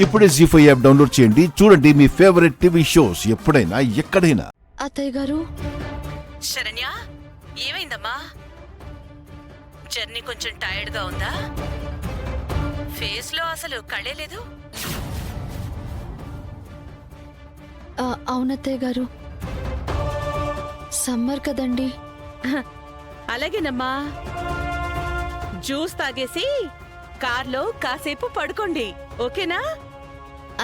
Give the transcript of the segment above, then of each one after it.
ఇప్పుడే జీ5 app download చేయండి. చూడండి మీ ఫేవరెట్ టీవీ షోస్ ఎప్పుడైనా ఎక్కడైనా. అత్తయ్య గారు, శరణ్య, ఏమైందమ్మా? జర్నీ కొంచెం టైర్డ్ గా ఉందా? ఫేస్ లో అసలు కళే లేదు. అవునత్తయ్య గారు, సమ్మర్ కదండి. అలాగేనమ్మా. జ్యూస్ తాగేసి కార్లో కాసేపు పడుకోండి, ఓకేనా?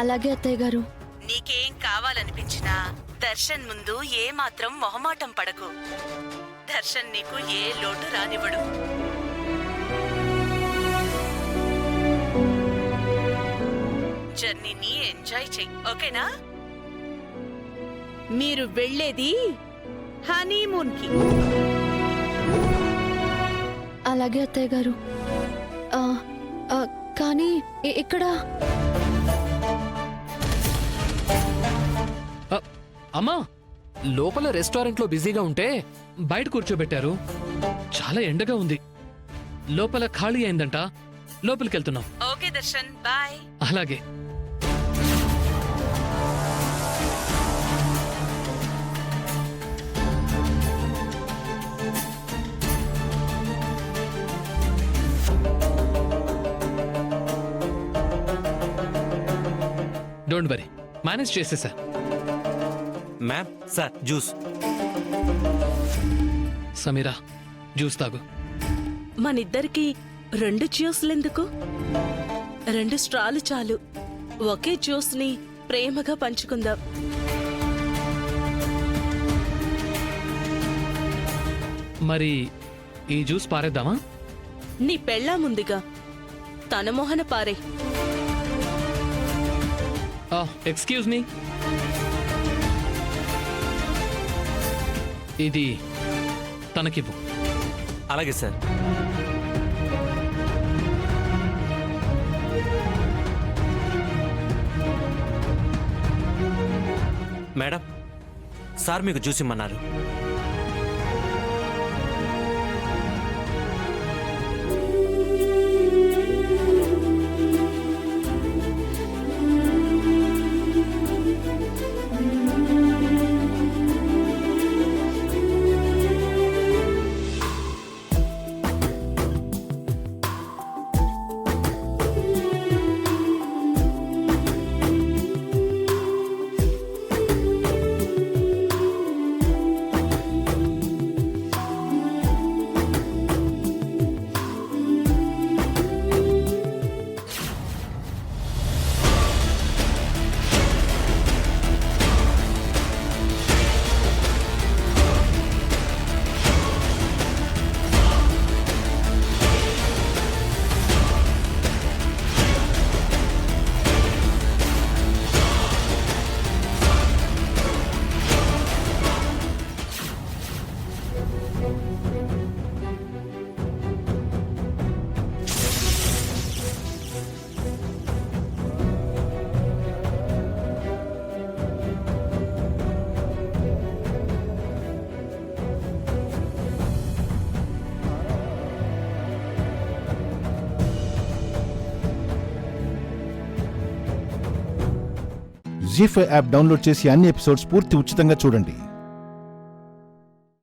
అలాగే అత్తయ్య గారు. నీకేం కావాలనిపించినా దర్శన్ ముందు ఏ మాత్రం మొహమాటం పడకు. దర్శన్ నీకు ఏ లోటు రానివ్వడు. జర్నీని ఎంజాయ్ చెయ్యి, ఓకేనా? మీరు వెళ్ళేది హనీమూన్ కి. అలాగే అత్తయ్య గారు. కానీ ఇక్కడ అమ్మా, లోపల రెస్టారెంట్లో బిజీగా ఉంటే బయట కూర్చోబెట్టారు. చాలా ఎండగా ఉంది. లోపల ఖాళీ అయిందంట, లోపలికెళ్తున్నాం. Okay Darshan, bye. అలాగే. డోంట్ వరీ, మేనేజ్ చేసేసా. Ma'am, sir juice. Sameera, juice తాగు. మనిద్దరికి 2 జ్యూస్లెందుకు? 2 స్ట్రాలు చాలు. ఒకే జ్యూస్ ని ప్రేమగా పంచుకుందాం. మరి ఈ జ్యూస్ పారేద్దామా? నీ పెళ్ళాముందిగా, తన మొహన పారే. ఎక్స్క్యూజ్ మీ, ఇది తనకివ్వు. అలాగే సార్. మేడం, సార్ మీకు జ్యూస్ ఇమ్మన్నారు. జీ5 యాప్ డౌన్లోడ్ చేసి అన్ని ఎపిసోడ్స్ పూర్తి ఉచితంగా చూడండి.